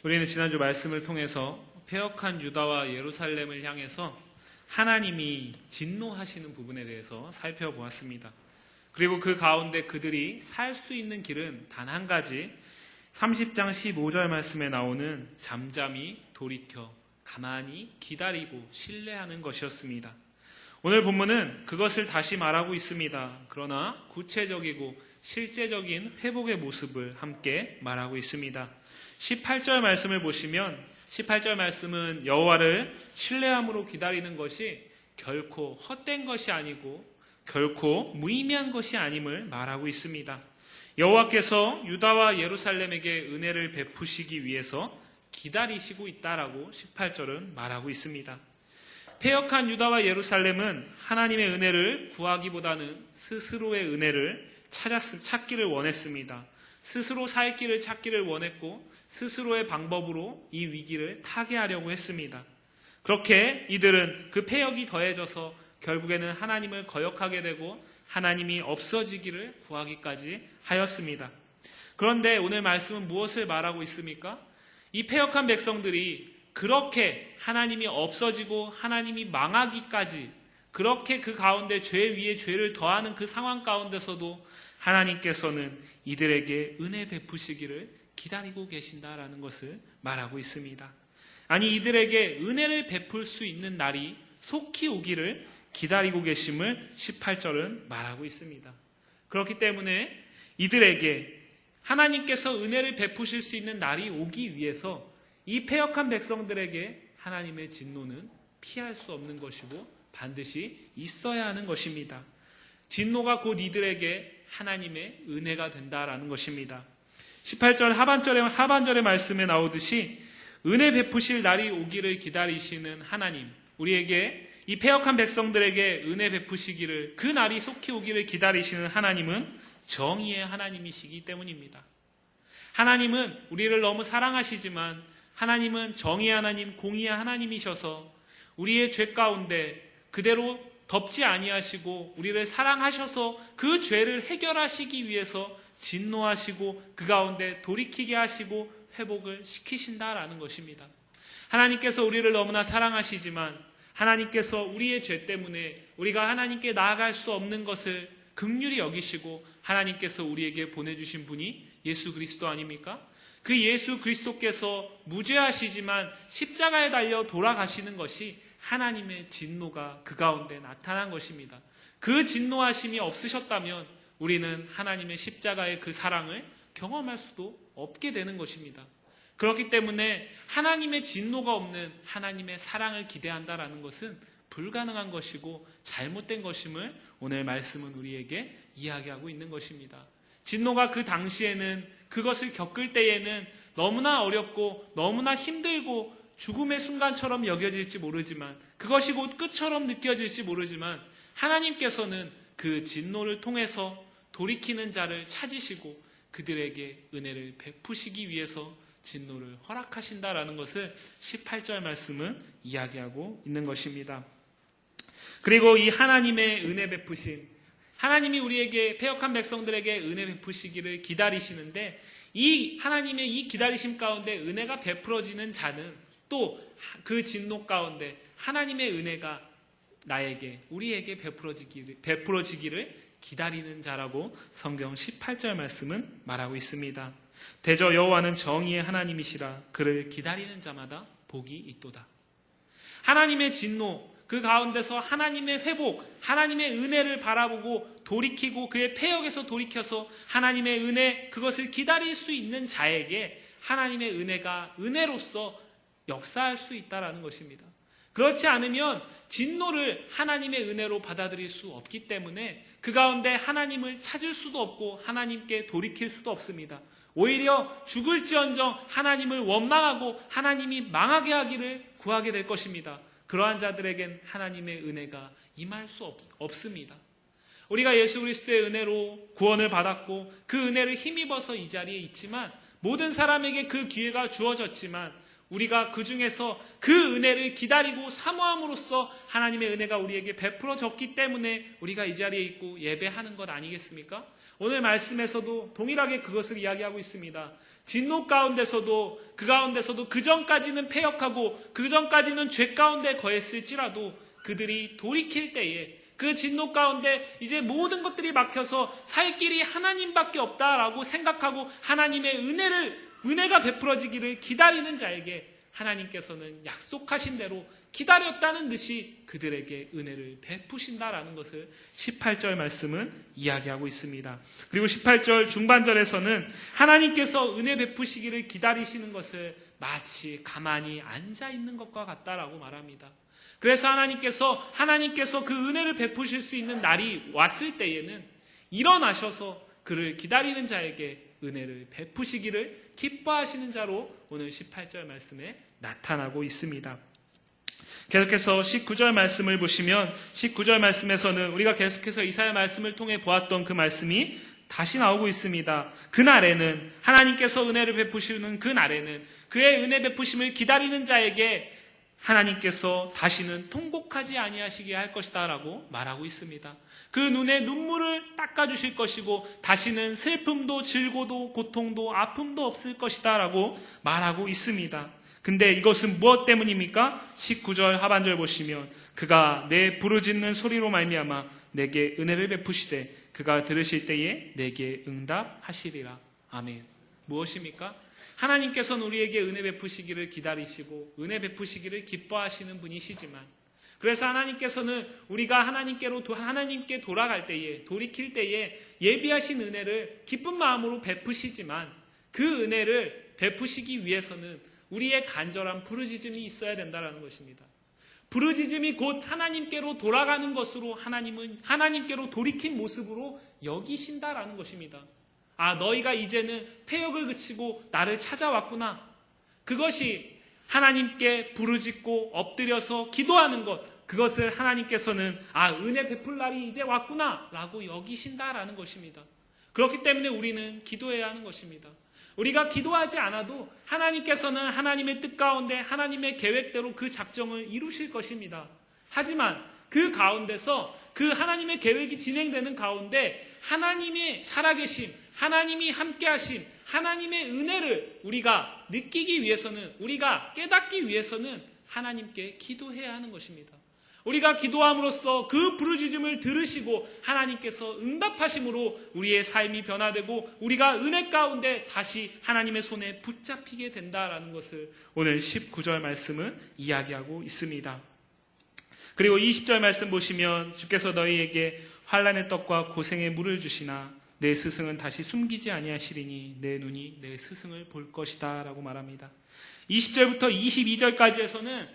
우리는 지난주 말씀을 통해서 패역한 유다와 예루살렘을 향해서 하나님이 진노하시는 부분에 대해서 살펴보았습니다. 그리고 그 가운데 그들이 살 수 있는 길은 단 한 가지, 30장 15절 말씀에 나오는 잠잠히 돌이켜 가만히 기다리고 신뢰하는 것이었습니다. 오늘 본문은 그것을 다시 말하고 있습니다. 그러나 구체적이고 실제적인 회복의 모습을 함께 말하고 있습니다. 18절 말씀을 보시면 18절 말씀은 여호와를 신뢰함으로 기다리는 것이 결코 헛된 것이 아니고 결코 무의미한 것이 아님을 말하고 있습니다. 여호와께서 유다와 예루살렘에게 은혜를 베푸시기 위해서 기다리시고 있다라고 18절은 말하고 있습니다. 패역한 유다와 예루살렘은 하나님의 은혜를 구하기보다는 스스로의 은혜를 찾기를 원했습니다. 스스로 살 길을 찾기를 원했고 스스로의 방법으로 이 위기를 타개하려고 했습니다. 그렇게 이들은 그 패역이 더해져서 결국에는 하나님을 거역하게 되고 하나님이 없어지기를 구하기까지 하였습니다. 그런데 오늘 말씀은 무엇을 말하고 있습니까? 이 패역한 백성들이 그렇게 하나님이 없어지고 하나님이 망하기까지 그렇게 그 가운데 죄 위에 죄를 더하는 그 상황 가운데서도 하나님께서는 이들에게 은혜 베푸시기를 기다리고 계신다라는 것을 말하고 있습니다. 아니, 이들에게 은혜를 베풀 수 있는 날이 속히 오기를 기다리고 계심을 18절은 말하고 있습니다. 그렇기 때문에 이들에게 하나님께서 은혜를 베푸실 수 있는 날이 오기 위해서 이 패역한 백성들에게 하나님의 진노는 피할 수 없는 것이고 반드시 있어야 하는 것입니다. 진노가 곧 이들에게 하나님의 은혜가 된다라는 것입니다. 18절 하반절의 말씀에 나오듯이 은혜 베푸실 날이 오기를 기다리시는 하나님, 우리에게 이 패역한 백성들에게 은혜 베푸시기를, 그 날이 속히 오기를 기다리시는 하나님은 정의의 하나님이시기 때문입니다. 하나님은 우리를 너무 사랑하시지만 하나님은 정의의 하나님, 공의의 하나님이셔서 우리의 죄 가운데 그대로 덮지 아니하시고 우리를 사랑하셔서 그 죄를 해결하시기 위해서 진노하시고 그 가운데 돌이키게 하시고 회복을 시키신다라는 것입니다. 하나님께서 우리를 너무나 사랑하시지만 하나님께서 우리의 죄 때문에 우리가 하나님께 나아갈 수 없는 것을 긍휼히 여기시고 하나님께서 우리에게 보내주신 분이 예수 그리스도 아닙니까? 그 예수 그리스도께서 무죄하시지만 십자가에 달려 돌아가시는 것이 하나님의 진노가 그 가운데 나타난 것입니다. 그 진노하심이 없으셨다면 우리는 하나님의 십자가의 그 사랑을 경험할 수도 없게 되는 것입니다. 그렇기 때문에 하나님의 진노가 없는 하나님의 사랑을 기대한다라는 것은 불가능한 것이고 잘못된 것임을 오늘 말씀은 우리에게 이야기하고 있는 것입니다. 진노가 그 당시에는, 그것을 겪을 때에는 너무나 어렵고 너무나 힘들고 죽음의 순간처럼 여겨질지 모르지만, 그것이 곧 끝처럼 느껴질지 모르지만 하나님께서는 그 진노를 통해서 돌이키는 자를 찾으시고 그들에게 은혜를 베푸시기 위해서 진노를 허락하신다라는 것을 18절 말씀은 이야기하고 있는 것입니다. 그리고 이 하나님의 은혜 베푸심, 하나님이 우리에게, 패역한 백성들에게 은혜 베푸시기를 기다리시는데 이 하나님의 이 기다리심 가운데 은혜가 베풀어지는 자는 또 그 진노 가운데 하나님의 은혜가 나에게, 우리에게 베풀어지기를 기다리는 자라고 성경 18절 말씀은 말하고 있습니다. 대저 여호와는 정의의 하나님이시라. 그를 기다리는 자마다 복이 있도다. 하나님의 진노, 그 가운데서 하나님의 회복, 하나님의 은혜를 바라보고 돌이키고 그의 패역에서 돌이켜서 하나님의 은혜, 그것을 기다릴 수 있는 자에게 하나님의 은혜가 은혜로서 역사할 수 있다는 것입니다. 그렇지 않으면 진노를 하나님의 은혜로 받아들일 수 없기 때문에 그 가운데 하나님을 찾을 수도 없고 하나님께 돌이킬 수도 없습니다. 오히려 죽을지언정 하나님을 원망하고 하나님이 망하게 하기를 구하게 될 것입니다. 그러한 자들에겐 하나님의 은혜가 임할 수 없습니다. 우리가 예수 그리스도의 은혜로 구원을 받았고 그 은혜를 힘입어서 이 자리에 있지만, 모든 사람에게 그 기회가 주어졌지만 우리가 그 중에서 그 은혜를 기다리고 사모함으로써 하나님의 은혜가 우리에게 베풀어졌기 때문에 우리가 이 자리에 있고 예배하는 것 아니겠습니까? 오늘 말씀에서도 동일하게 그것을 이야기하고 있습니다. 진노 가운데서도 그 전까지는 패역하고 그 전까지는 죄 가운데 거했을지라도 그들이 돌이킬 때에 그 진노 가운데 이제 모든 것들이 막혀서 살 길이 하나님밖에 없다라고 생각하고 하나님의 은혜가 베풀어지기를 기다리는 자에게 하나님께서는 약속하신 대로 기다렸다는 듯이 그들에게 은혜를 베푸신다라는 것을 18절 말씀은 이야기하고 있습니다. 그리고 18절 중반절에서는 하나님께서 은혜 베푸시기를 기다리시는 것을 마치 가만히 앉아 있는 것과 같다라고 말합니다. 그래서 하나님께서 그 은혜를 베푸실 수 있는 날이 왔을 때에는 일어나셔서 그를 기다리는 자에게 은혜를 베푸시기를 기뻐하시는 자로 오늘 18절 말씀에 나타나고 있습니다. 계속해서 19절 말씀을 보시면 19절 말씀에서는 우리가 계속해서 이사야 말씀을 통해 보았던 그 말씀이 다시 나오고 있습니다. 그날에는 하나님께서 은혜를 베푸시는 그날에는 그의 은혜 베푸심을 기다리는 자에게 하나님께서 다시는 통곡하지 아니하시게 할 것이다 라고 말하고 있습니다. 그 눈에 눈물을 닦아주실 것이고 다시는 슬픔도 질고도 고통도 아픔도 없을 것이다 라고 말하고 있습니다. 근데 이것은 무엇 때문입니까? 19절 하반절 보시면 그가 내 부르짖는 소리로 말미암아 내게 은혜를 베푸시되 그가 들으실 때에 내게 응답하시리라. 아멘. 무엇입니까? 하나님께서는 우리에게 은혜 베푸시기를 기다리시고 은혜 베푸시기를 기뻐하시는 분이시지만 그래서 하나님께서는 우리가 하나님께 돌아갈 때에 돌이킬 때에 예비하신 은혜를 기쁜 마음으로 베푸시지만 그 은혜를 베푸시기 위해서는 우리의 간절한 부르짖음이 있어야 된다는 것입니다. 부르짖음이 곧 하나님께로 돌아가는 것으로 하나님은 하나님께로 돌이킨 모습으로 여기신다라는 것입니다. 아, 너희가 이제는 패역을 그치고 나를 찾아왔구나. 그것이 하나님께 부르짖고 엎드려서 기도하는 것, 그것을 하나님께서는 은혜 베풀 날이 이제 왔구나 라고 여기신다라는 것입니다. 그렇기 때문에 우리는 기도해야 하는 것입니다. 우리가 기도하지 않아도 하나님께서는 하나님의 뜻 가운데 하나님의 계획대로 그 작정을 이루실 것입니다. 하지만 그 가운데서 그 하나님의 계획이 진행되는 가운데 하나님의 살아계심, 하나님이 함께하심, 하나님의 은혜를 우리가 느끼기 위해서는, 우리가 깨닫기 위해서는 하나님께 기도해야 하는 것입니다. 우리가 기도함으로써 그 부르짖음을 들으시고 하나님께서 응답하심으로 우리의 삶이 변화되고 우리가 은혜 가운데 다시 하나님의 손에 붙잡히게 된다라는 것을 오늘 19절 말씀은 이야기하고 있습니다. 그리고 20절 말씀 보시면 주께서 너희에게 환난의 떡과 고생의 물을 주시나 내 스승은 다시 숨기지 아니하시리니 내 눈이 내 스승을 볼 것이다 라고 말합니다. 20절부터 22절까지에서는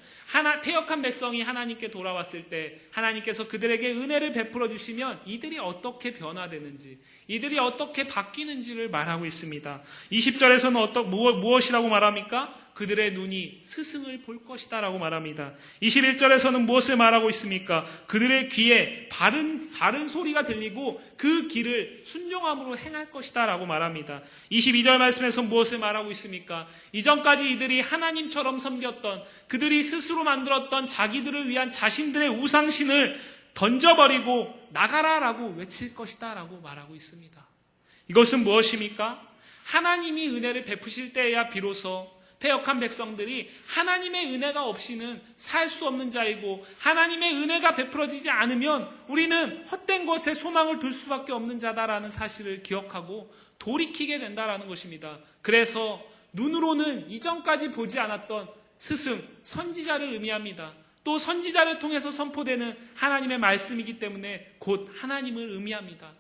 패역한 백성이 하나님께 돌아왔을 때 하나님께서 그들에게 은혜를 베풀어 주시면 이들이 어떻게 변화되는지, 이들이 어떻게 바뀌는지를 말하고 있습니다. 20절에서는 무엇이라고 말합니까? 그들의 눈이 스승을 볼 것이다 라고 말합니다. 21절에서는 무엇을 말하고 있습니까? 그들의 귀에 바른 소리가 들리고 그 길을 순종함으로 행할 것이다 라고 말합니다. 22절 말씀에서 무엇을 말하고 있습니까? 이전까지 이들이 하나님처럼 섬겼던, 그들이 스스로 만들었던 자기들을 위한 자신들의 우상신을 던져버리고 나가라라고 외칠 것이다 라고 말하고 있습니다. 이것은 무엇입니까? 하나님이 은혜를 베푸실 때에야 비로소 패역한 백성들이 하나님의 은혜가 없이는 살 수 없는 자이고 하나님의 은혜가 베풀어지지 않으면 우리는 헛된 것에 소망을 둘 수밖에 없는 자다라는 사실을 기억하고 돌이키게 된다라는 것입니다. 그래서 눈으로는 이전까지 보지 않았던 스승, 선지자를 의미합니다. 또 선지자를 통해서 선포되는 하나님의 말씀이기 때문에 곧 하나님을 의미합니다.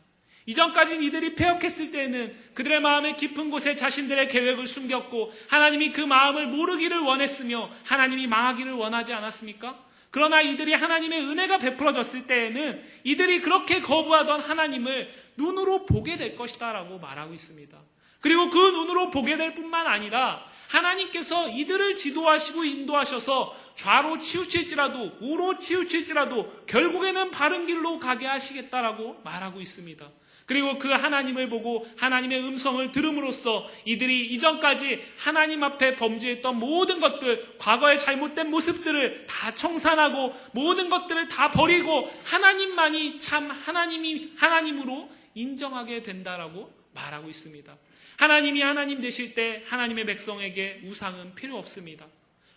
이전까지는 이들이 패역했을 때에는 그들의 마음의 깊은 곳에 자신들의 계획을 숨겼고 하나님이 그 마음을 모르기를 원했으며 하나님이 망하기를 원하지 않았습니까? 그러나 이들이 하나님의 은혜가 베풀어졌을 때에는 이들이 그렇게 거부하던 하나님을 눈으로 보게 될 것이다 라고 말하고 있습니다. 그리고 그 눈으로 보게 될 뿐만 아니라 하나님께서 이들을 지도하시고 인도하셔서 좌로 치우칠지라도 우로 치우칠지라도 결국에는 바른 길로 가게 하시겠다라고 말하고 있습니다. 그리고 그 하나님을 보고 하나님의 음성을 들음으로써 이들이 이전까지 하나님 앞에 범죄했던 모든 것들, 과거의 잘못된 모습들을 다 청산하고 모든 것들을 다 버리고 하나님만이 참 하나님으로 인정하게 된다라고 말하고 있습니다. 하나님이 하나님 되실 때 하나님의 백성에게 우상은 필요 없습니다.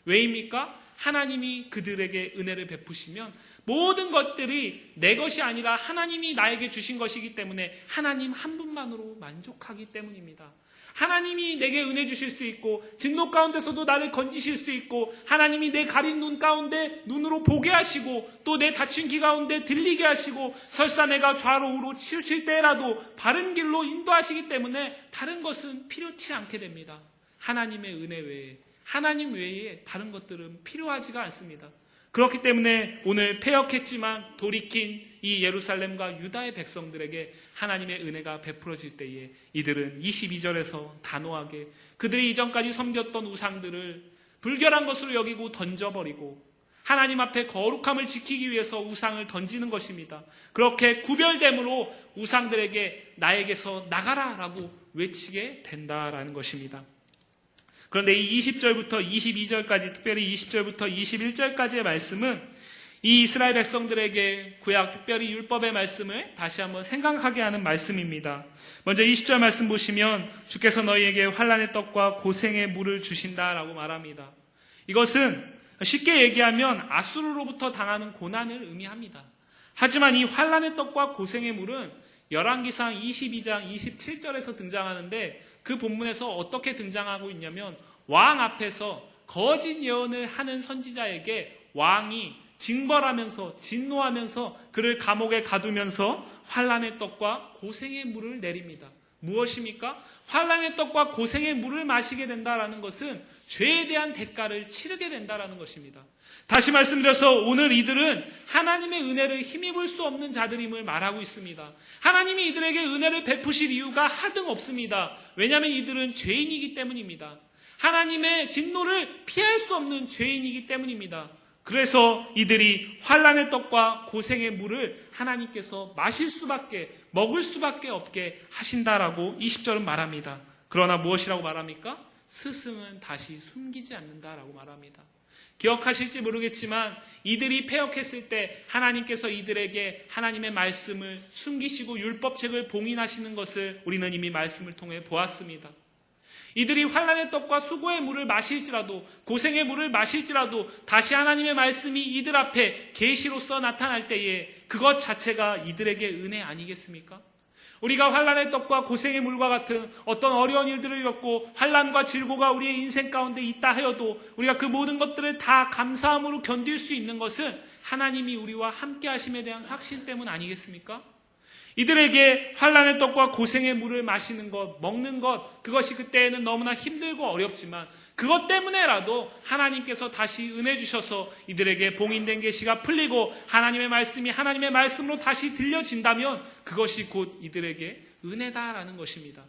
왜입니까? 하나님이 그들에게 은혜를 베푸시면 모든 것들이 내 것이 아니라 하나님이 나에게 주신 것이기 때문에 하나님 한 분만으로 만족하기 때문입니다. 하나님이 내게 은혜 주실 수 있고 진노 가운데서도 나를 건지실 수 있고 하나님이 내 가린 눈 가운데 눈으로 보게 하시고 또 내 닫힌 귀 가운데 들리게 하시고 설사 내가 좌로 우로 치우칠 때라도 바른 길로 인도하시기 때문에 다른 것은 필요치 않게 됩니다. 하나님의 은혜 외에, 하나님 외에 다른 것들은 필요하지가 않습니다. 그렇기 때문에 오늘 패역했지만 돌이킨 이 예루살렘과 유다의 백성들에게 하나님의 은혜가 베풀어질 때에 이들은 22절에서 단호하게 그들이 이전까지 섬겼던 우상들을 불결한 것으로 여기고 던져버리고 하나님 앞에 거룩함을 지키기 위해서 우상을 던지는 것입니다. 그렇게 구별됨으로 우상들에게 나에게서 나가라라고 외치게 된다라는 것입니다. 그런데 이 20절부터 22절까지, 특별히 20절부터 21절까지의 말씀은 이 이스라엘 백성들에게 구약, 특별히 율법의 말씀을 다시 한번 생각하게 하는 말씀입니다. 먼저 20절 말씀 보시면 주께서 너희에게 환난의 떡과 고생의 물을 주신다라고 말합니다. 이것은 쉽게 얘기하면 아수르로부터 당하는 고난을 의미합니다. 하지만 이 환난의 떡과 고생의 물은 열왕기상 22장 27절에서 등장하는데 그 본문에서 어떻게 등장하고 있냐면 왕 앞에서 거짓 예언을 하는 선지자에게 왕이 징벌하면서 진노하면서 그를 감옥에 가두면서 환난의 떡과 고생의 물을 내립니다. 무엇입니까? 환난의 떡과 고생의 물을 마시게 된다라는 것은 죄에 대한 대가를 치르게 된다라는 것입니다. 다시 말씀드려서 오늘 이들은 하나님의 은혜를 힘입을 수 없는 자들임을 말하고 있습니다. 하나님이 이들에게 은혜를 베푸실 이유가 하등 없습니다. 왜냐하면 이들은 죄인이기 때문입니다. 하나님의 진노를 피할 수 없는 죄인이기 때문입니다. 그래서 이들이 환난의 떡과 고생의 물을 하나님께서 마실 수밖에, 먹을 수밖에 없게 하신다라고 20절은 말합니다. 그러나 무엇이라고 말합니까? 스승은 다시 숨기지 않는다라고 말합니다. 기억하실지 모르겠지만 이들이 패역했을 때 하나님께서 이들에게 하나님의 말씀을 숨기시고 율법책을 봉인하시는 것을 우리는 이미 말씀을 통해 보았습니다. 이들이 환난의 떡과 수고의 물을 마실지라도 고생의 물을 마실지라도 다시 하나님의 말씀이 이들 앞에 계시로서 나타날 때에 그것 자체가 이들에게 은혜 아니겠습니까? 우리가 환난의 떡과 고생의 물과 같은 어떤 어려운 일들을 겪고 환난과 질고가 우리의 인생 가운데 있다 하여도 우리가 그 모든 것들을 다 감사함으로 견딜 수 있는 것은 하나님이 우리와 함께 하심에 대한 확신 때문 아니겠습니까? 이들에게 환난의 떡과 고생의 물을 마시는 것, 먹는 것, 그것이 그때에는 너무나 힘들고 어렵지만 그것 때문에라도 하나님께서 다시 은혜 주셔서 이들에게 봉인된 계시가 풀리고 하나님의 말씀이 하나님의 말씀으로 다시 들려진다면 그것이 곧 이들에게 은혜다라는 것입니다.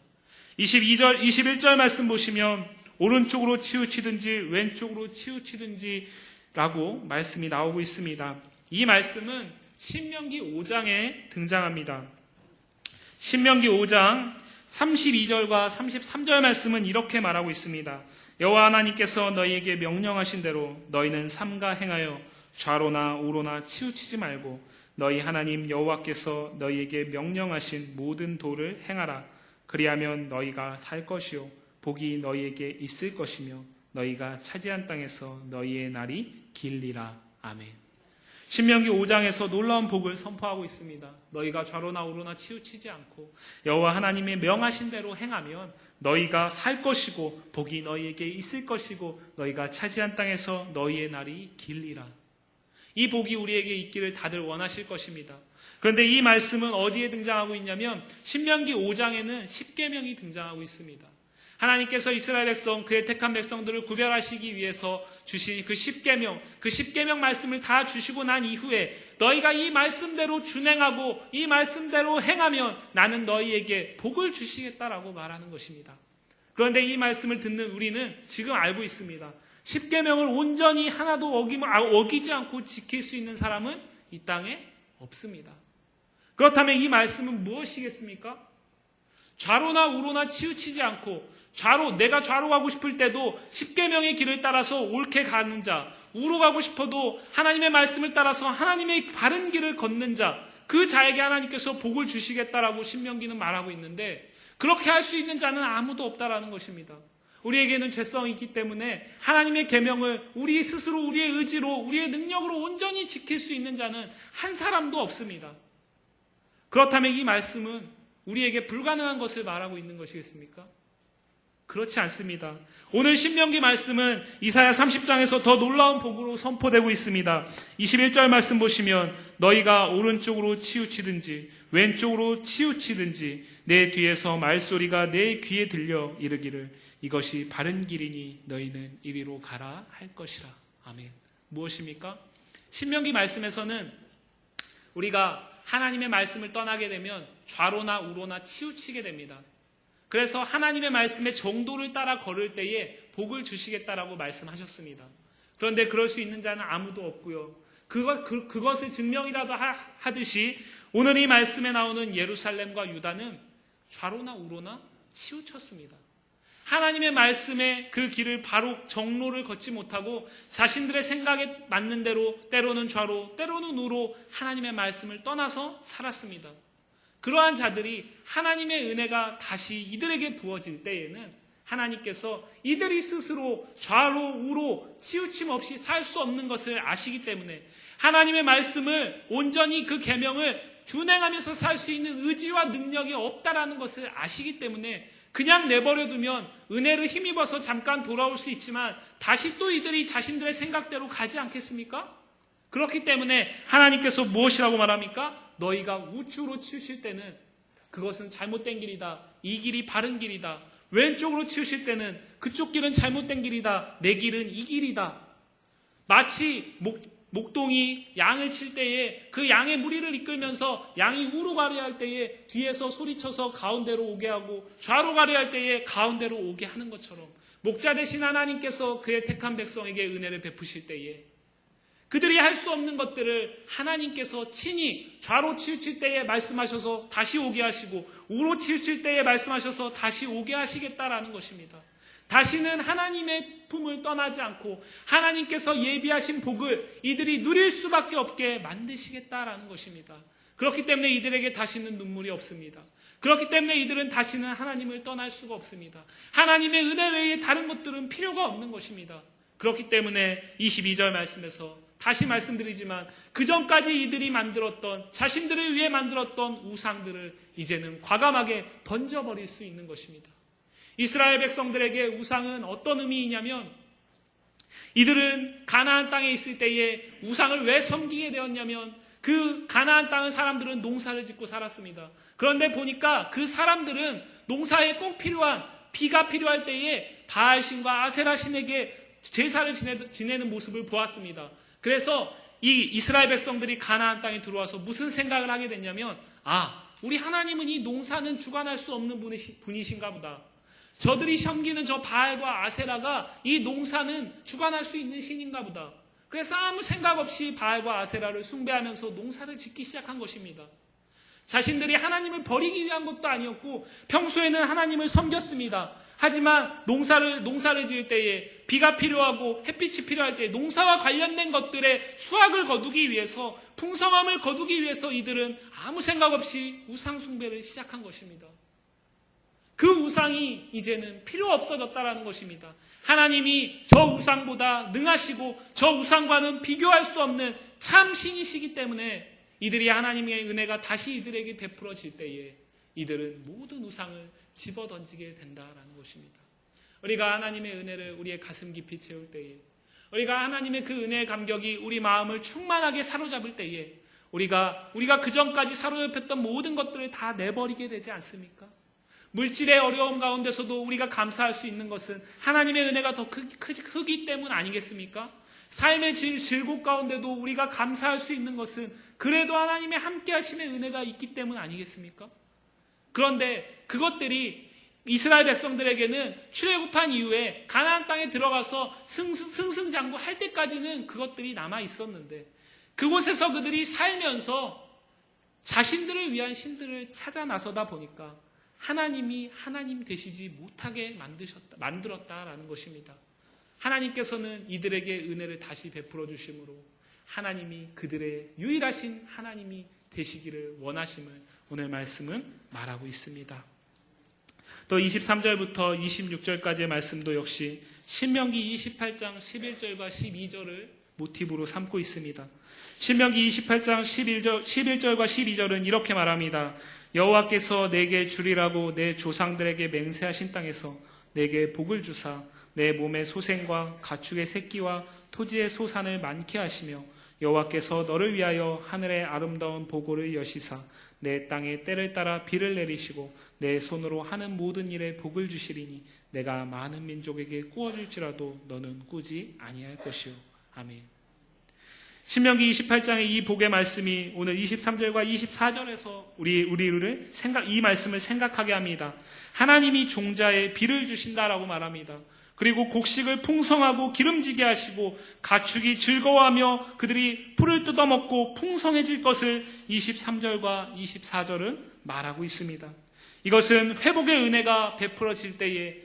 22절, 21절 말씀 보시면 오른쪽으로 치우치든지 왼쪽으로 치우치든지 라고 말씀이 나오고 있습니다. 이 말씀은 신명기 5장에 등장합니다. 신명기 5장 32절과 33절 말씀은 이렇게 말하고 있습니다. 여호와 하나님께서 너희에게 명령하신 대로 너희는 삼가 행하여 좌로나 우로나 치우치지 말고 너희 하나님 여호와께서 너희에게 명령하신 모든 도를 행하라. 그리하면 너희가 살 것이요 복이 너희에게 있을 것이며 너희가 차지한 땅에서 너희의 날이 길리라. 아멘. 신명기 5장에서 놀라운 복을 선포하고 있습니다. 너희가 좌로나 우로나 치우치지 않고 여호와 하나님의 명하신 대로 행하면 너희가 살 것이고 복이 너희에게 있을 것이고 너희가 차지한 땅에서 너희의 날이 길리라. 이 복이 우리에게 있기를 다들 원하실 것입니다. 그런데 이 말씀은 어디에 등장하고 있냐면 신명기 5장에는 십계명이 등장하고 있습니다. 하나님께서 이스라엘 백성, 그의 택한 백성들을 구별하시기 위해서 주신 그 십계명 말씀을 다 주시고 난 이후에 너희가 이 말씀대로 준행하고 이 말씀대로 행하면 나는 너희에게 복을 주시겠다라고 말하는 것입니다. 그런데 이 말씀을 듣는 우리는 지금 알고 있습니다. 십계명을 온전히 하나도 어기지 않고 지킬 수 있는 사람은 이 땅에 없습니다. 그렇다면 이 말씀은 무엇이겠습니까? 좌로나 우로나 치우치지 않고 내가 좌로 가고 싶을 때도 십계명의 길을 따라서 옳게 가는 자, 우로 가고 싶어도 하나님의 말씀을 따라서 하나님의 바른 길을 걷는 자, 그 자에게 하나님께서 복을 주시겠다라고 신명기는 말하고 있는데, 그렇게 할 수 있는 자는 아무도 없다라는 것입니다. 우리에게는 죄성이 있기 때문에 하나님의 계명을 우리 스스로 우리의 의지로 우리의 능력으로 온전히 지킬 수 있는 자는 한 사람도 없습니다. 그렇다면 이 말씀은 우리에게 불가능한 것을 말하고 있는 것이겠습니까? 그렇지 않습니다. 오늘 신명기 말씀은 이사야 30장에서 더 놀라운 복으로 선포되고 있습니다. 21절 말씀 보시면 너희가 오른쪽으로 치우치든지 왼쪽으로 치우치든지 내 뒤에서 말소리가 내 귀에 들려 이르기를 이것이 바른 길이니 너희는 이리로 가라 할 것이라. 아멘. 무엇입니까? 신명기 말씀에서는 우리가 하나님의 말씀을 떠나게 되면 좌로나 우로나 치우치게 됩니다. 그래서 하나님의 말씀의 정도를 따라 걸을 때에 복을 주시겠다라고 말씀하셨습니다. 그런데 그럴 수 있는 자는 아무도 없고요. 그것을 증명이라도 하듯이 오늘 이 말씀에 나오는 예루살렘과 유다는 좌로나 우로나 치우쳤습니다. 하나님의 말씀의 그 길을 바로 정로를 걷지 못하고 자신들의 생각에 맞는 대로 때로는 좌로 때로는 우로 하나님의 말씀을 떠나서 살았습니다. 그러한 자들이 하나님의 은혜가 다시 이들에게 부어질 때에는 하나님께서 이들이 스스로 좌로 우로 치우침 없이 살 수 없는 것을 아시기 때문에 하나님의 말씀을 온전히 그 계명을 준행하면서 살 수 있는 의지와 능력이 없다라는 것을 아시기 때문에 그냥 내버려두면 은혜를 힘입어서 잠깐 돌아올 수 있지만 다시 또 이들이 자신들의 생각대로 가지 않겠습니까? 그렇기 때문에 하나님께서 무엇이라고 말합니까? 너희가 우측으로 치우실 때는 그것은 잘못된 길이다. 이 길이 바른 길이다. 왼쪽으로 치우실 때는 그쪽 길은 잘못된 길이다. 내 길은 이 길이다. 마치 목동이 양을 칠 때에 그 양의 무리를 이끌면서 양이 우로 가려 할 때에 뒤에서 소리쳐서 가운데로 오게 하고 좌로 가려 할 때에 가운데로 오게 하는 것처럼 목자 되신 하나님께서 그의 택한 백성에게 은혜를 베푸실 때에 그들이 할 수 없는 것들을 하나님께서 친히 좌로 치우칠 때에 말씀하셔서 다시 오게 하시고 우로 치우칠 때에 말씀하셔서 다시 오게 하시겠다라는 것입니다. 다시는 하나님의 품을 떠나지 않고 하나님께서 예비하신 복을 이들이 누릴 수밖에 없게 만드시겠다라는 것입니다. 그렇기 때문에 이들에게 다시는 눈물이 없습니다. 그렇기 때문에 이들은 다시는 하나님을 떠날 수가 없습니다. 하나님의 은혜 외에 다른 것들은 필요가 없는 것입니다. 그렇기 때문에 22절 말씀에서 다시 말씀드리지만 그전까지 이들이 만들었던 자신들을 위해 만들었던 우상들을 이제는 과감하게 던져버릴 수 있는 것입니다. 이스라엘 백성들에게 우상은 어떤 의미이냐면 이들은 가나안 땅에 있을 때에 우상을 왜 섬기게 되었냐면 그 가나안 땅의 사람들은 농사를 짓고 살았습니다. 그런데 보니까 그 사람들은 농사에 꼭 필요한 비가 필요할 때에 바알신과 아세라신에게 제사를 지내는 모습을 보았습니다. 그래서 이 이스라엘 백성들이 가나안 땅에 들어와서 무슨 생각을 하게 됐냐면 우리 하나님은 이 농사는 주관할 수 없는 분이신가 보다. 저들이 섬기는 저 바알과 아세라가 이 농사는 주관할 수 있는 신인가 보다. 그래서 아무 생각 없이 바알과 아세라를 숭배하면서 농사를 짓기 시작한 것입니다. 자신들이 하나님을 버리기 위한 것도 아니었고 평소에는 하나님을 섬겼습니다. 하지만 농사를 지을 때에 비가 필요하고 햇빛이 필요할 때 농사와 관련된 것들의 수확을 거두기 위해서 풍성함을 거두기 위해서 이들은 아무 생각 없이 우상 숭배를 시작한 것입니다. 그 우상이 이제는 필요 없어졌다라는 것입니다. 하나님이 저 우상보다 능하시고 저 우상과는 비교할 수 없는 참 신이시기 때문에 이들이 하나님의 은혜가 다시 이들에게 베풀어질 때에 이들은 모든 우상을 집어던지게 된다라는 것입니다. 우리가 하나님의 은혜를 우리의 가슴 깊이 채울 때에 우리가 하나님의 그 은혜의 감격이 우리 마음을 충만하게 사로잡을 때에 우리가 그전까지 사로잡혔던 모든 것들을 다 내버리게 되지 않습니까? 물질의 어려움 가운데서도 우리가 감사할 수 있는 것은 하나님의 은혜가 더 크기 때문 아니겠습니까? 삶의 즐겁 가운데도 우리가 감사할 수 있는 것은 그래도 하나님의 함께 하심의 은혜가 있기 때문 아니겠습니까? 그런데 그것들이 이스라엘 백성들에게는 출애굽한 이후에 가나안 땅에 들어가서 승승장구할 때까지는 그것들이 남아 있었는데 그곳에서 그들이 살면서 자신들을 위한 신들을 찾아 나서다 보니까 하나님이 하나님 되시지 못하게 만들었다라는 것입니다. 하나님께서는 이들에게 은혜를 다시 베풀어 주심으로 하나님이 그들의 유일하신 하나님이 되시기를 원하심을 오늘 말씀은 말하고 있습니다. 또 23절부터 26절까지의 말씀도 역시 신명기 28장 11절과 12절을 모티브로 삼고 있습니다. 신명기 28장 11절과 12절은 이렇게 말합니다. 여호와께서 내게 주리라고 내 조상들에게 맹세하신 땅에서 내게 복을 주사 내 몸의 소생과 가축의 새끼와 토지의 소산을 많게 하시며 여호와께서 너를 위하여 하늘의 아름다운 보고를 여시사 내 땅에 때를 따라 비를 내리시고 내 손으로 하는 모든 일에 복을 주시리니 내가 많은 민족에게 꾸어줄지라도 너는 꾸지 아니할 것이요. 아멘. 신명기 28장의 이 복의 말씀이 오늘 23절과 24절에서 우리를 이 말씀을 생각하게 합니다. 하나님이 종자에 비를 주신다라고 말합니다. 그리고 곡식을 풍성하고 기름지게 하시고 가축이 즐거워하며 그들이 풀을 뜯어먹고 풍성해질 것을 23절과 24절은 말하고 있습니다. 이것은 회복의 은혜가 베풀어질 때에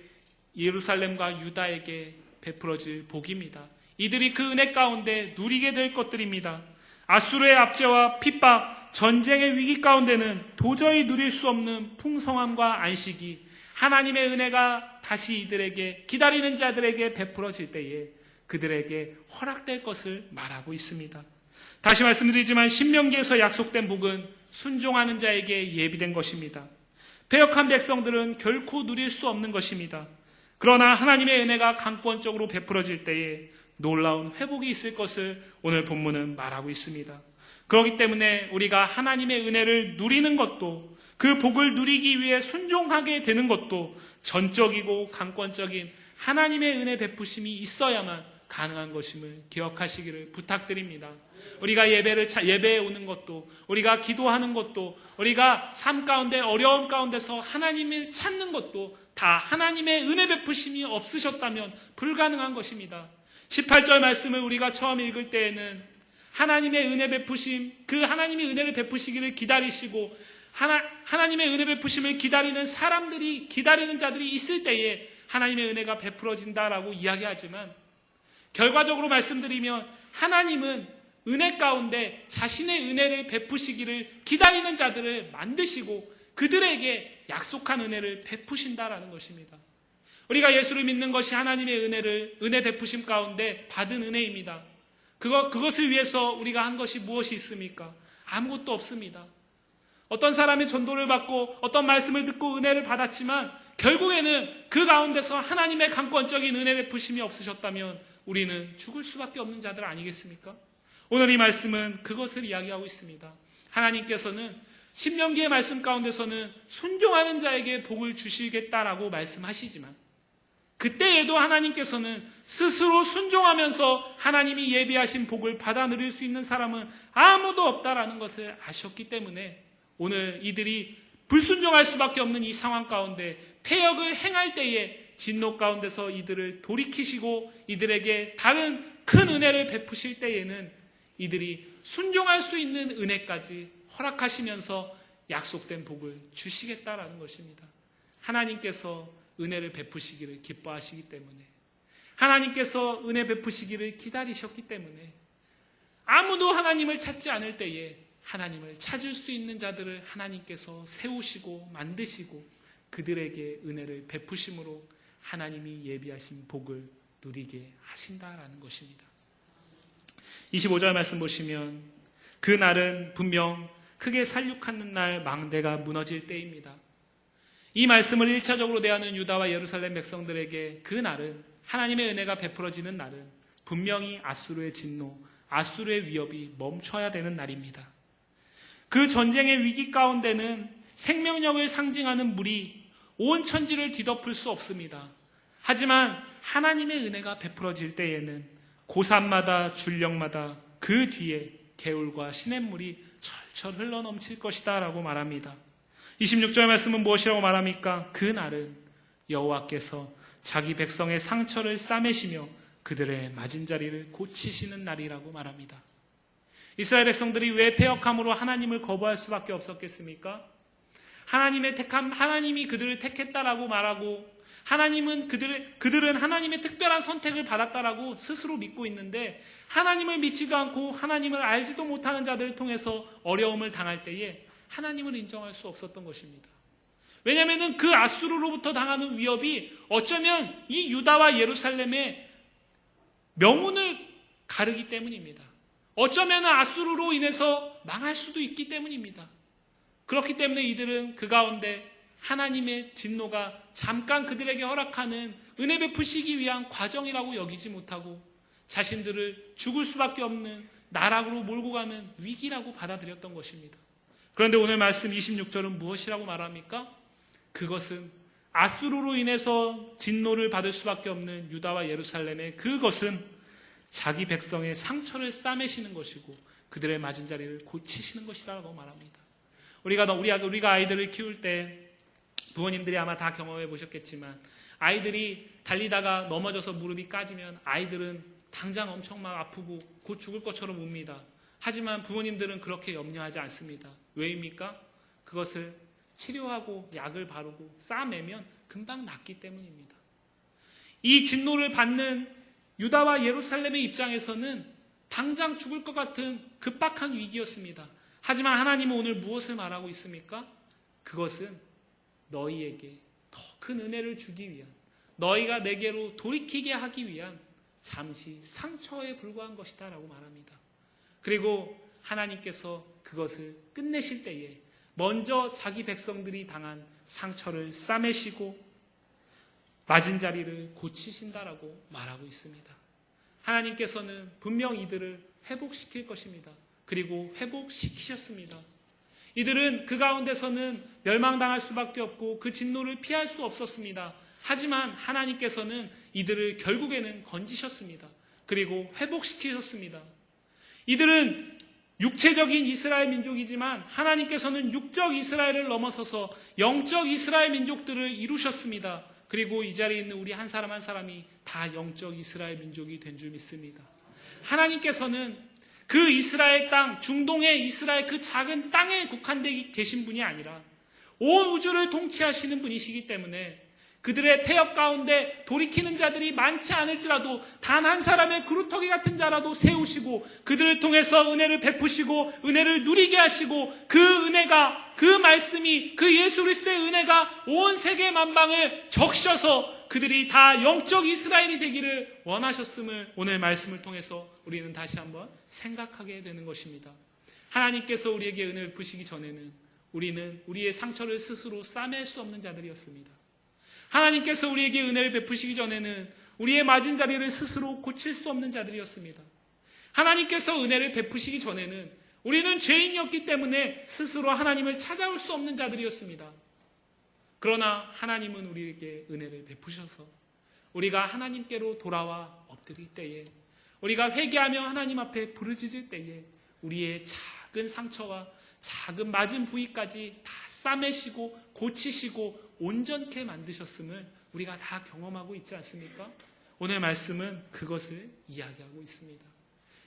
예루살렘과 유다에게 베풀어질 복입니다. 이들이 그 은혜 가운데 누리게 될 것들입니다. 아수르의 압제와 핍박, 전쟁의 위기 가운데는 도저히 누릴 수 없는 풍성함과 안식이 하나님의 은혜가 다시 이들에게 기다리는 자들에게 베풀어질 때에 그들에게 허락될 것을 말하고 있습니다. 다시 말씀드리지만 신명기에서 약속된 복은 순종하는 자에게 예비된 것입니다. 패역한 백성들은 결코 누릴 수 없는 것입니다. 그러나 하나님의 은혜가 강권적으로 베풀어질 때에 놀라운 회복이 있을 것을 오늘 본문은 말하고 있습니다. 그렇기 때문에 우리가 하나님의 은혜를 누리는 것도 그 복을 누리기 위해 순종하게 되는 것도 전적이고 강권적인 하나님의 은혜 베푸심이 있어야만 가능한 것임을 기억하시기를 부탁드립니다. 우리가 예배에 오는 것도, 우리가 기도하는 것도, 우리가 삶 가운데 어려움 가운데서 하나님을 찾는 것도 다 하나님의 은혜 베푸심이 없으셨다면 불가능한 것입니다. 18절 말씀을 우리가 처음 읽을 때에는 하나님의 은혜 베푸심, 그 하나님의 은혜를 베푸시기를 기다리시고 하나님의 은혜 베푸심을 기다리는 자들이 있을 때에 하나님의 은혜가 베풀어진다라고 이야기하지만 결과적으로 말씀드리면 하나님은 은혜 가운데 자신의 은혜를 베푸시기를 기다리는 자들을 만드시고 그들에게 약속한 은혜를 베푸신다라는 것입니다. 우리가 예수를 믿는 것이 하나님의 은혜 베푸심 가운데 받은 은혜입니다. 그것을 위해서 우리가 한 것이 무엇이 있습니까? 아무것도 없습니다. 어떤 사람이 전도를 받고 어떤 말씀을 듣고 은혜를 받았지만 결국에는 그 가운데서 하나님의 강권적인 은혜 베푸심이 없으셨다면 우리는 죽을 수밖에 없는 자들 아니겠습니까? 오늘 이 말씀은 그것을 이야기하고 있습니다. 하나님께서는 신명기의 말씀 가운데서는 순종하는 자에게 복을 주시겠다라고 말씀하시지만 그때에도 하나님께서는 스스로 순종하면서 하나님이 예비하신 복을 받아 누릴 수 있는 사람은 아무도 없다라는 것을 아셨기 때문에 오늘 이들이 불순종할 수밖에 없는 이 상황 가운데 패역을 행할 때에 진노 가운데서 이들을 돌이키시고 이들에게 다른 큰 은혜를 베푸실 때에는 이들이 순종할 수 있는 은혜까지 허락하시면서 약속된 복을 주시겠다라는 것입니다. 하나님께서 은혜를 베푸시기를 기뻐하시기 때문에 하나님께서 은혜 베푸시기를 기다리셨기 때문에 아무도 하나님을 찾지 않을 때에 하나님을 찾을 수 있는 자들을 하나님께서 세우시고 만드시고 그들에게 은혜를 베푸심으로 하나님이 예비하신 복을 누리게 하신다라는 것입니다. 25절 말씀 보시면 그 날은 분명 크게 살육하는 날 망대가 무너질 때입니다. 이 말씀을 1차적으로 대하는 유다와 예루살렘 백성들에게 그 날은 하나님의 은혜가 베풀어지는 날은 분명히 아수르의 진노, 아수르의 위협이 멈춰야 되는 날입니다. 그 전쟁의 위기 가운데는 생명력을 상징하는 물이 온 천지를 뒤덮을 수 없습니다. 하지만 하나님의 은혜가 베풀어질 때에는 고산마다 줄령마다 그 뒤에 개울과 시냇물이 철철 흘러넘칠 것이다 라고 말합니다. 26절 말씀은 무엇이라고 말합니까? 그 날은 여호와께서 자기 백성의 상처를 싸매시며 그들의 맞은 자리를 고치시는 날이라고 말합니다. 이스라엘 백성들이 왜 패역함으로 하나님을 거부할 수밖에 없었겠습니까? 하나님이 그들을 택했다라고 말하고 그들은 하나님의 특별한 선택을 받았다라고 스스로 믿고 있는데 하나님을 믿지도 않고 하나님을 알지도 못하는 자들을 통해서 어려움을 당할 때에 하나님을 인정할 수 없었던 것입니다. 왜냐하면 그 아수르로부터 당하는 위협이 어쩌면 이 유다와 예루살렘의 명운을 가르기 때문입니다. 어쩌면 아수르로 인해서 망할 수도 있기 때문입니다. 그렇기 때문에 이들은 그 가운데 하나님의 진노가 잠깐 그들에게 허락하는 은혜 베푸시기 위한 과정이라고 여기지 못하고 자신들을 죽을 수밖에 없는 나락으로 몰고 가는 위기라고 받아들였던 것입니다. 그런데 오늘 말씀 26절은 무엇이라고 말합니까? 그것은 아수르로 인해서 진노를 받을 수밖에 없는 유다와 예루살렘의 그것은 자기 백성의 상처를 싸매시는 것이고 그들의 맞은 자리를 고치시는 것이라고 말합니다. 우리가 아이들을 키울 때 부모님들이 아마 다 경험해 보셨겠지만 아이들이 달리다가 넘어져서 무릎이 까지면 아이들은 당장 엄청 막 아프고 곧 죽을 것처럼 웁니다. 하지만 부모님들은 그렇게 염려하지 않습니다. 왜입니까? 그것을 치료하고 약을 바르고 싸매면 금방 낫기 때문입니다. 이 진노를 받는 유다와 예루살렘의 입장에서는 당장 죽을 것 같은 급박한 위기였습니다. 하지만 하나님은 오늘 무엇을 말하고 있습니까? 그것은 너희에게 더 큰 은혜를 주기 위한, 너희가 내게로 돌이키게 하기 위한 잠시 상처에 불과한 것이다 라고 말합니다. 그리고 하나님께서 그것을 끝내실 때에 먼저 자기 백성들이 당한 상처를 싸매시고 맞은 자리를 고치신다라고 말하고 있습니다. 하나님께서는 분명 이들을 회복시킬 것입니다. 그리고 회복시키셨습니다. 이들은 그 가운데서는 멸망당할 수밖에 없고 그 진노를 피할 수 없었습니다. 하지만 하나님께서는 이들을 결국에는 건지셨습니다. 그리고 회복시키셨습니다. 이들은 육체적인 이스라엘 민족이지만 하나님께서는 육적 이스라엘을 넘어서서 영적 이스라엘 민족들을 이루셨습니다. 그리고 이 자리에 있는 우리 한 사람 한 사람이 다 영적 이스라엘 민족이 된 줄 믿습니다. 하나님께서는 그 이스라엘 땅, 중동의 이스라엘 그 작은 땅에 국한되어 계신 분이 아니라 온 우주를 통치하시는 분이시기 때문에 그들의 폐역 가운데 돌이키는 자들이 많지 않을지라도 단 한 사람의 그루터기 같은 자라도 세우시고 그들을 통해서 은혜를 베푸시고 은혜를 누리게 하시고 그 은혜가, 그 말씀이, 그 예수 그리스도의 은혜가 온 세계 만방을 적셔서 그들이 다 영적 이스라엘이 되기를 원하셨음을 오늘 말씀을 통해서 우리는 다시 한번 생각하게 되는 것입니다. 하나님께서 우리에게 은혜를 베푸시기 전에는 우리는 우리의 상처를 스스로 싸맬 수 없는 자들이었습니다. 하나님께서 우리에게 은혜를 베푸시기 전에는 우리의 맞은 자리를 스스로 고칠 수 없는 자들이었습니다. 하나님께서 은혜를 베푸시기 전에는 우리는 죄인이었기 때문에 스스로 하나님을 찾아올 수 없는 자들이었습니다. 그러나 하나님은 우리에게 은혜를 베푸셔서 우리가 하나님께로 돌아와 엎드릴 때에, 우리가 회개하며 하나님 앞에 부르짖을 때에 우리의 작은 상처와 작은 맞은 부위까지 다 싸매시고 고치시고 온전케 만드셨음을 우리가 다 경험하고 있지 않습니까? 오늘 말씀은 그것을 이야기하고 있습니다.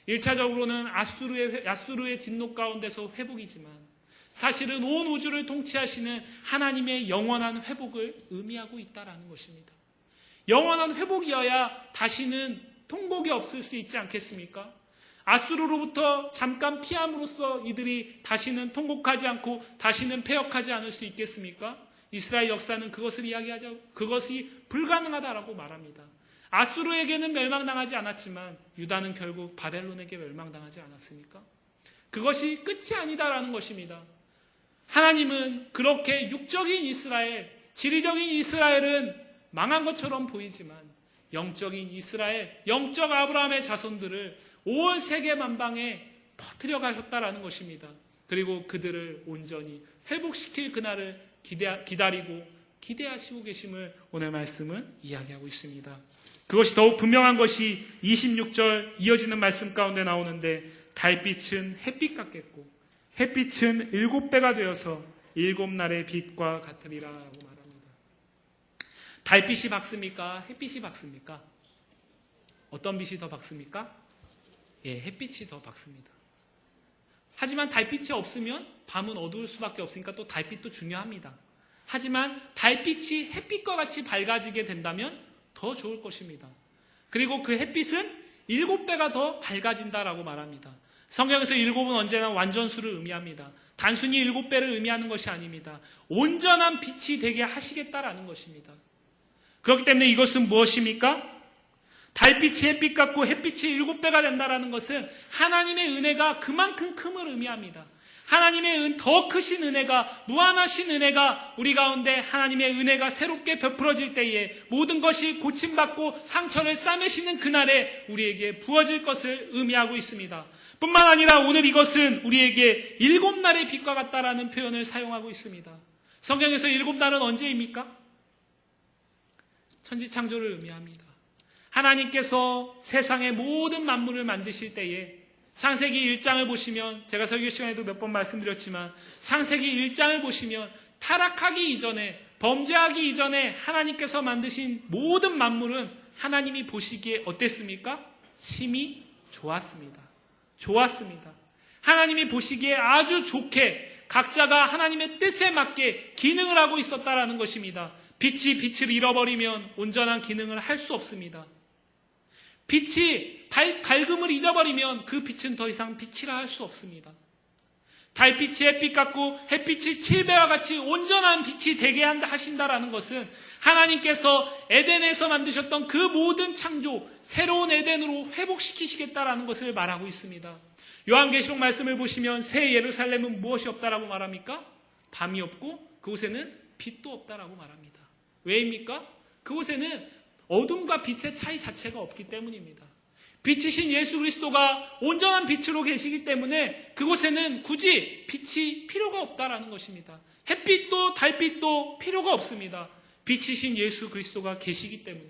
1차적으로는 아수르의 진노 가운데서 회복이지만 사실은 온 우주를 통치하시는 하나님의 영원한 회복을 의미하고 있다는 것입니다. 영원한 회복이어야 다시는 통곡이 없을 수 있지 않겠습니까? 아수르로부터 잠깐 피함으로써 이들이 다시는 통곡하지 않고 다시는 패역하지 않을 수 있겠습니까? 이스라엘 역사는 그것을 이야기하자 그것이 불가능하다라고 말합니다. 아수르에게는 멸망당하지 않았지만 유다는 결국 바벨론에게 멸망당하지 않았습니까? 그것이 끝이 아니다라는 것입니다. 하나님은 그렇게 육적인 이스라엘, 지리적인 이스라엘은 망한 것처럼 보이지만 영적인 이스라엘, 영적 아브라함의 자손들을 온 세계 만방에 퍼뜨려 가셨다라는 것입니다. 그리고 그들을 온전히 회복시킬 그날을 기다리고 기대하시고 계심을 오늘 말씀은 이야기하고 있습니다. 그것이 더욱 분명한 것이 26절 이어지는 말씀 가운데 나오는데 달빛은 햇빛 같겠고 햇빛은 7배가 되어서 7날의 빛과 같으리라 라고 말합니다. 달빛이 밝습니까? 햇빛이 밝습니까? 어떤 빛이 더 밝습니까? 예, 햇빛이 더 밝습니다. 하지만 달빛이 없으면 밤은 어두울 수밖에 없으니까 또 달빛도 중요합니다. 하지만 달빛이 햇빛과 같이 밝아지게 된다면 더 좋을 것입니다. 그리고 그 햇빛은 7배가 더 밝아진다라고 말합니다. 성경에서 7은 언제나 완전수를 의미합니다. 단순히 7배를 의미하는 것이 아닙니다. 온전한 빛이 되게 하시겠다라는 것입니다. 그렇기 때문에 이것은 무엇입니까? 달빛이 햇빛 같고 햇빛이 7배가 된다라는 것은 하나님의 은혜가 그만큼 큼을 의미합니다. 하나님의 더 크신 은혜가, 무한하신 은혜가 우리 가운데 하나님의 은혜가 새롭게 베풀어질 때에 모든 것이 고침받고 상처를 싸매시는 그날에 우리에게 부어질 것을 의미하고 있습니다. 뿐만 아니라 오늘 이것은 우리에게 7날의 빛과 같다라는 표현을 사용하고 있습니다. 성경에서 7날은 언제입니까? 천지창조를 의미합니다. 하나님께서 세상의 모든 만물을 만드실 때에 창세기 1장을 보시면, 제가 설교 시간에도 몇 번 말씀드렸지만 창세기 1장을 보시면 타락하기 이전에, 범죄하기 이전에 하나님께서 만드신 모든 만물은 하나님이 보시기에 어땠습니까? 심히 좋았습니다. 좋았습니다. 하나님이 보시기에 아주 좋게 각자가 하나님의 뜻에 맞게 기능을 하고 있었다라는 것입니다. 빛이 빛을 잃어버리면 온전한 기능을 할 수 없습니다. 빛이 밝음을 잊어버리면 그 빛은 더 이상 빛이라 할 수 없습니다. 달빛이 햇빛 같고 햇빛이 7배와 같이 온전한 빛이 되게 하신다라는 것은 하나님께서 에덴에서 만드셨던 그 모든 창조, 새로운 에덴으로 회복시키시겠다라는 것을 말하고 있습니다. 요한계시록 말씀을 보시면 새 예루살렘은 무엇이 없다라고 말합니까? 밤이 없고 그곳에는 빛도 없다라고 말합니다. 왜입니까? 그곳에는 어둠과 빛의 차이 자체가 없기 때문입니다. 빛이신 예수 그리스도가 온전한 빛으로 계시기 때문에 그곳에는 굳이 빛이 필요가 없다라는 것입니다. 햇빛도 달빛도 필요가 없습니다. 빛이신 예수 그리스도가 계시기 때문에.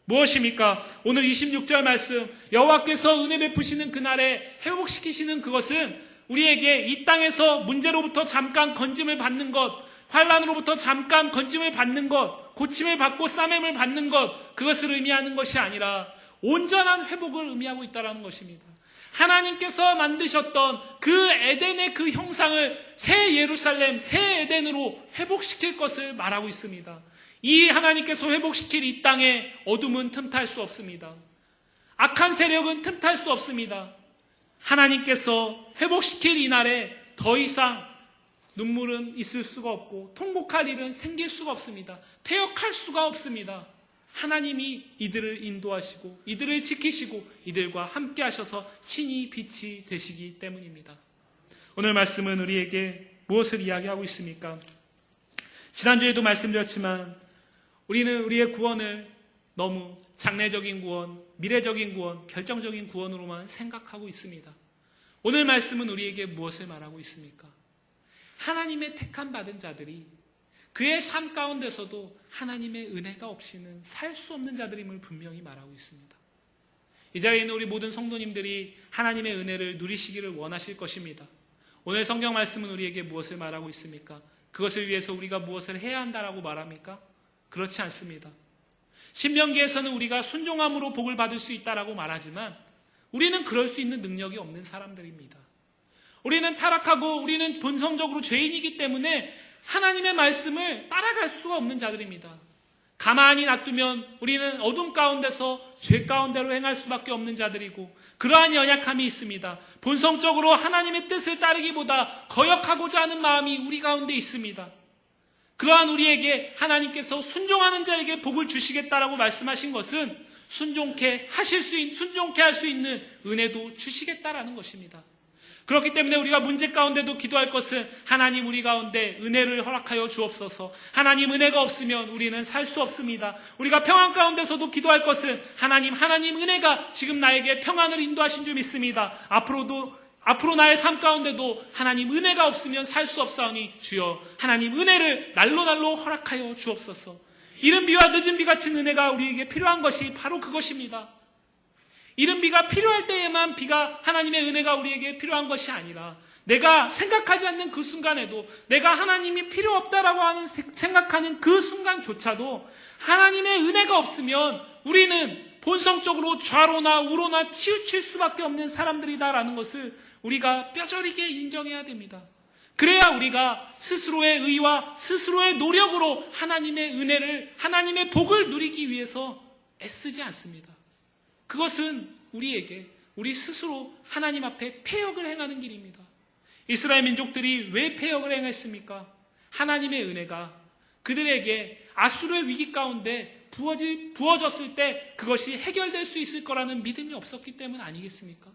무엇입니까? 오늘 26절 말씀, 여호와께서 은혜 베푸시는 그날에 회복시키시는 그것은 우리에게 이 땅에서 문제로부터 잠깐 건짐을 받는 것, 환난으로부터 잠깐 건짐을 받는 것, 고침을 받고 싸매임을 받는 것, 그것을 의미하는 것이 아니라 온전한 회복을 의미하고 있다는 것입니다. 하나님께서 만드셨던 그 에덴의 그 형상을 새 예루살렘, 새 에덴으로 회복시킬 것을 말하고 있습니다. 이 하나님께서 회복시킬 이 땅에 어둠은 틈탈 수 없습니다. 악한 세력은 틈탈 수 없습니다. 하나님께서 회복시킬 이 날에 더 이상 눈물은 있을 수가 없고 통곡할 일은 생길 수가 없습니다. 패역할 수가 없습니다. 하나님이 이들을 인도하시고 이들을 지키시고 이들과 함께 하셔서 친히 빛이 되시기 때문입니다. 오늘 말씀은 우리에게 무엇을 이야기하고 있습니까? 지난주에도 말씀드렸지만 우리는 우리의 구원을 너무 장래적인 구원, 미래적인 구원, 결정적인 구원으로만 생각하고 있습니다. 오늘 말씀은 우리에게 무엇을 말하고 있습니까? 하나님의 택함 받은 자들이 그의 삶 가운데서도 하나님의 은혜가 없이는 살 수 없는 자들임을 분명히 말하고 있습니다. 이 자리에 있는 우리 모든 성도님들이 하나님의 은혜를 누리시기를 원하실 것입니다. 오늘 성경 말씀은 우리에게 무엇을 말하고 있습니까? 그것을 위해서 우리가 무엇을 해야 한다라고 말합니까? 그렇지 않습니다. 신명기에서는 우리가 순종함으로 복을 받을 수 있다라고 말하지만 우리는 그럴 수 있는 능력이 없는 사람들입니다. 우리는 타락하고 우리는 본성적으로 죄인이기 때문에 하나님의 말씀을 따라갈 수가 없는 자들입니다. 가만히 놔두면 우리는 어둠 가운데서 죄 가운데로 행할 수밖에 없는 자들이고 그러한 연약함이 있습니다. 본성적으로 하나님의 뜻을 따르기보다 거역하고자 하는 마음이 우리 가운데 있습니다. 그러한 우리에게 하나님께서 순종하는 자에게 복을 주시겠다라고 말씀하신 것은 순종케 할 수 있는 은혜도 주시겠다라는 것입니다. 그렇기 때문에 우리가 문제 가운데도 기도할 것은 하나님 우리 가운데 은혜를 허락하여 주옵소서. 하나님 은혜가 없으면 우리는 살 수 없습니다. 우리가 평안 가운데서도 기도할 것은 하나님 은혜가 지금 나에게 평안을 인도하신 줄 믿습니다. 앞으로 나의 삶 가운데도 하나님 은혜가 없으면 살 수 없사오니 주여 하나님 은혜를 날로 허락하여 주옵소서. 이른 비와 늦은 비 같은 은혜가 우리에게 필요한 것이 바로 그것입니다. 이른 비가 필요할 때에만 하나님의 은혜가 우리에게 필요한 것이 아니라 내가 생각하지 않는 그 순간에도 내가 하나님이 필요 없다라고 생각하는 그 순간조차도 하나님의 은혜가 없으면 우리는 본성적으로 좌로나 우로나 치우칠 수밖에 없는 사람들이다라는 것을 우리가 뼈저리게 인정해야 됩니다. 그래야 우리가 스스로의 의와 스스로의 노력으로 하나님의 은혜를, 하나님의 복을 누리기 위해서 애쓰지 않습니다. 그것은 우리에게 우리 스스로 하나님 앞에 패역을 행하는 길입니다. 이스라엘 민족들이 왜 패역을 행했습니까? 하나님의 은혜가 그들에게 아수르의 위기 가운데 부어졌을 때 그것이 해결될 수 있을 거라는 믿음이 없었기 때문 아니겠습니까?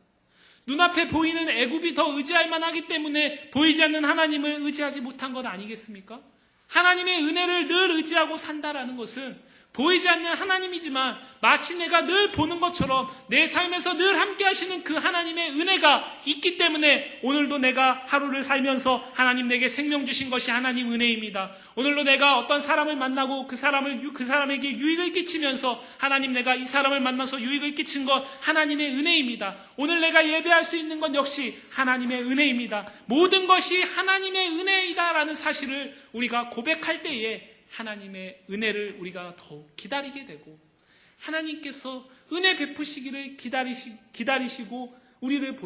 눈앞에 보이는 애굽이 더 의지할 만하기 때문에 보이지 않는 하나님을 의지하지 못한 것 아니겠습니까? 하나님의 은혜를 늘 의지하고 산다라는 것은 보이지 않는 하나님이지만 마치 내가 늘 보는 것처럼 내 삶에서 늘 함께 하시는 그 하나님의 은혜가 있기 때문에 오늘도 내가 하루를 살면서 하나님 내게 생명 주신 것이 하나님 은혜입니다. 오늘도 내가 어떤 사람을 만나고 그 사람에게 유익을 끼치면서 하나님 내가 이 사람을 만나서 유익을 끼친 것 하나님의 은혜입니다. 오늘 내가 예배할 수 있는 건 역시 하나님의 은혜입니다. 모든 것이 하나님의 은혜이다라는 사실을 우리가 고백할 때에 하나님의 은혜를 우리가 더욱 기다리게 되고 하나님께서 은혜 베푸시기를 기다리시고 우리를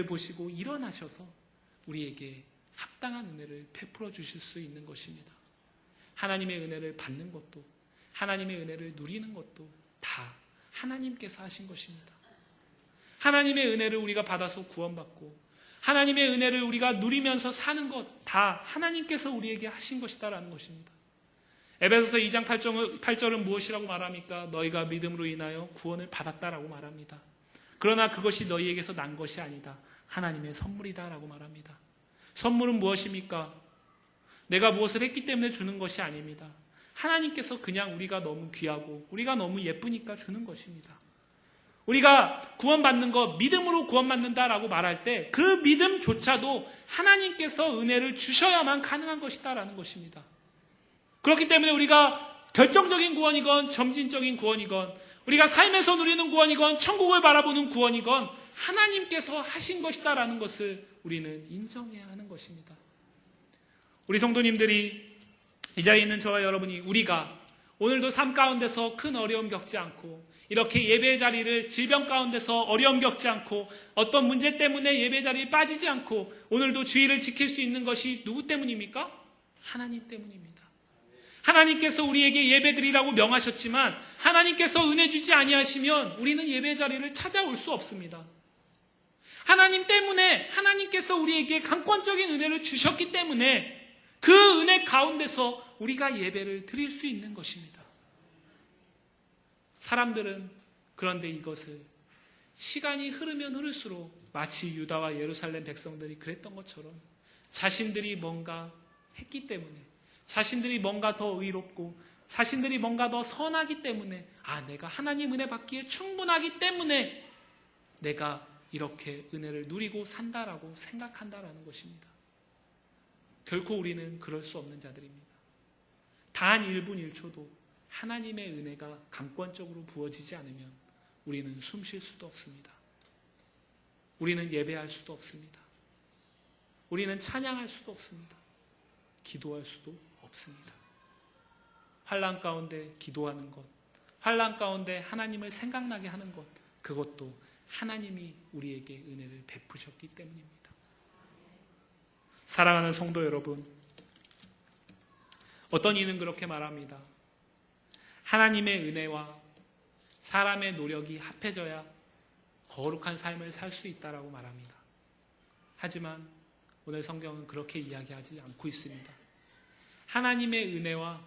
보시고 일어나셔서 우리에게 합당한 은혜를 베풀어 주실 수 있는 것입니다. 하나님의 은혜를 받는 것도 하나님의 은혜를 누리는 것도 다 하나님께서 하신 것입니다. 하나님의 은혜를 우리가 받아서 구원받고 하나님의 은혜를 우리가 누리면서 사는 것 다 하나님께서 우리에게 하신 것이다라는 것입니다. 에베소서 2장 8절은 무엇이라고 말합니까? 너희가 믿음으로 인하여 구원을 받았다라고 말합니다. 그러나 그것이 너희에게서 난 것이 아니다. 하나님의 선물이다라고 말합니다. 선물은 무엇입니까? 내가 무엇을 했기 때문에 주는 것이 아닙니다. 하나님께서 그냥 우리가 너무 귀하고 우리가 너무 예쁘니까 주는 것입니다. 우리가 구원받는 것, 믿음으로 구원받는다라고 말할 때 그 믿음조차도 하나님께서 은혜를 주셔야만 가능한 것이다라는 것입니다. 그렇기 때문에 우리가 결정적인 구원이건 점진적인 구원이건 우리가 삶에서 누리는 구원이건 천국을 바라보는 구원이건 하나님께서 하신 것이다라는 것을 우리는 인정해야 하는 것입니다. 우리 성도님들이 이 자리에 있는 저와 여러분이 우리가 오늘도 삶 가운데서 큰 어려움 겪지 않고 이렇게 예배 자리를 질병 가운데서 어려움 겪지 않고 어떤 문제 때문에 예배 자리에 빠지지 않고 오늘도 주의를 지킬 수 있는 것이 누구 때문입니까? 하나님 때문입니다. 하나님께서 우리에게 예배드리라고 명하셨지만 하나님께서 은혜 주지 아니하시면 우리는 예배 자리를 찾아올 수 없습니다. 하나님 때문에 하나님께서 우리에게 강권적인 은혜를 주셨기 때문에 그 은혜 가운데서 우리가 예배를 드릴 수 있는 것입니다. 사람들은 그런데 이것을 시간이 흐르면 흐를수록 마치 유다와 예루살렘 백성들이 그랬던 것처럼 자신들이 뭔가 했기 때문에 자신들이 뭔가 더 의롭고 자신들이 뭔가 더 선하기 때문에 내가 하나님 은혜 받기에 충분하기 때문에 내가 이렇게 은혜를 누리고 산다라고 생각한다라는 것입니다. 결코 우리는 그럴 수 없는 자들입니다. 단 1분 1초도 하나님의 은혜가 강권적으로 부어지지 않으면 우리는 숨 쉴 수도 없습니다. 우리는 예배할 수도 없습니다. 우리는 찬양할 수도 없습니다. 기도할 수도 없습니다. 환난 가운데 기도하는 것, 환난 가운데 하나님을 생각나게 하는 것, 그것도 하나님이 우리에게 은혜를 베푸셨기 때문입니다. 사랑하는 성도 여러분, 어떤 이는 그렇게 말합니다. 하나님의 은혜와 사람의 노력이 합해져야 거룩한 삶을 살 수 있다라고 말합니다. 하지만 오늘 성경은 그렇게 이야기하지 않고 있습니다. 하나님의 은혜와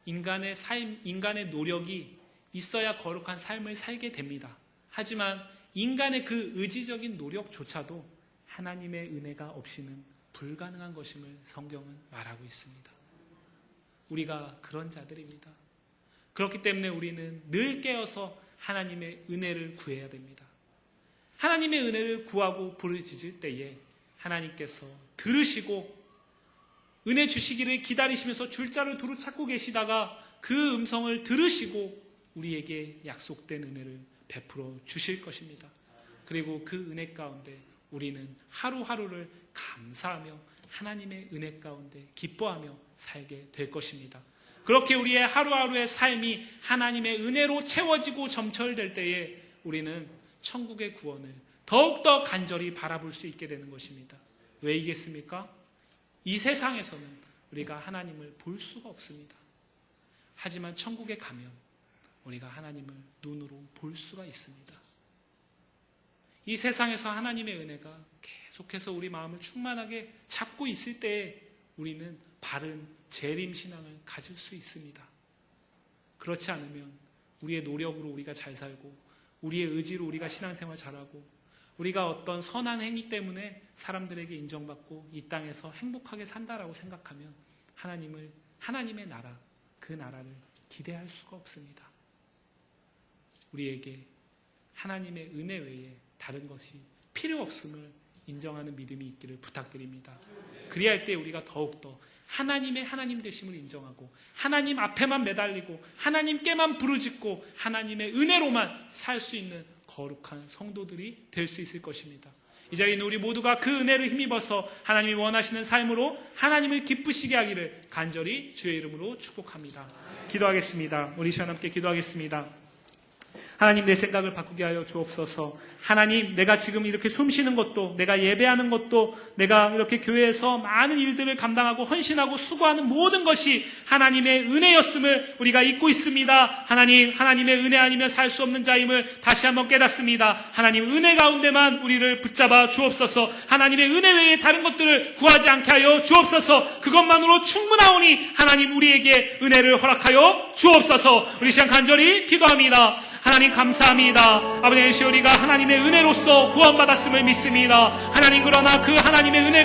인간의 삶, 인간의 노력이 있어야 거룩한 삶을 살게 됩니다. 하지만 인간의 그 의지적인 노력조차도 하나님의 은혜가 없이는 불가능한 것임을 성경은 말하고 있습니다. 우리가 그런 자들입니다. 그렇기 때문에 우리는 늘 깨어서 하나님의 은혜를 구해야 됩니다. 하나님의 은혜를 구하고 부르짖을 때에 하나님께서 들으시고 은혜 주시기를 기다리시면서 줄자를 두루 찾고 계시다가 그 음성을 들으시고 우리에게 약속된 은혜를 베풀어 주실 것입니다. 그리고 그 은혜 가운데 우리는 하루하루를 감사하며 하나님의 은혜 가운데 기뻐하며 살게 될 것입니다. 그렇게 우리의 하루하루의 삶이 하나님의 은혜로 채워지고 점철될 때에 우리는 천국의 구원을 더욱더 간절히 바라볼 수 있게 되는 것입니다. 왜이겠습니까? 이 세상에서는 우리가 하나님을 볼 수가 없습니다. 하지만 천국에 가면 우리가 하나님을 눈으로 볼 수가 있습니다. 이 세상에서 하나님의 은혜가 계속해서 우리 마음을 충만하게 잡고 있을 때에 우리는 바른 재림신앙을 가질 수 있습니다. 그렇지 않으면 우리의 노력으로 우리가 잘 살고 우리의 의지로 우리가 신앙생활 잘하고 우리가 어떤 선한 행위 때문에 사람들에게 인정받고 이 땅에서 행복하게 산다라고 생각하면 하나님의 나라, 그 나라를 기대할 수가 없습니다. 우리에게 하나님의 은혜 외에 다른 것이 필요 없음을 인정하는 믿음이 있기를 부탁드립니다. 그리할 때 우리가 더욱더 하나님의 하나님 되심을 인정하고 하나님 앞에만 매달리고 하나님께만 부르짖고 하나님의 은혜로만 살 수 있는 거룩한 성도들이 될 수 있을 것입니다. 이 자리에 있는 우리 모두가 그 은혜를 힘입어서 하나님이 원하시는 삶으로 하나님을 기쁘시게 하기를 간절히 주의 이름으로 축복합니다. 기도하겠습니다. 우리 시간 함께 기도하겠습니다. 하나님, 내 생각을 바꾸게 하여 주옵소서. 하나님, 내가 지금 이렇게 숨쉬는 것도, 내가 예배하는 것도, 내가 이렇게 교회에서 많은 일들을 감당하고 헌신하고 수고하는 모든 것이 하나님의 은혜였음을 우리가 잊고 있습니다. 하나님, 하나님의 은혜 아니면 살 수 없는 자임을 다시 한번 깨닫습니다. 하나님, 은혜 가운데만 우리를 붙잡아 주옵소서. 하나님의 은혜 외에 다른 것들을 구하지 않게 하여 주옵소서. 그것만으로 충분하오니 하나님, 우리에게 은혜를 허락하여 주옵소서. 우리 시간 간절히 기도합니다. 하나님, 감사합니다. 아버지, 우리가 하나님의 은혜로서 구원받았음을 믿습니다. 하나님, 그러나 그 하나님의 은혜가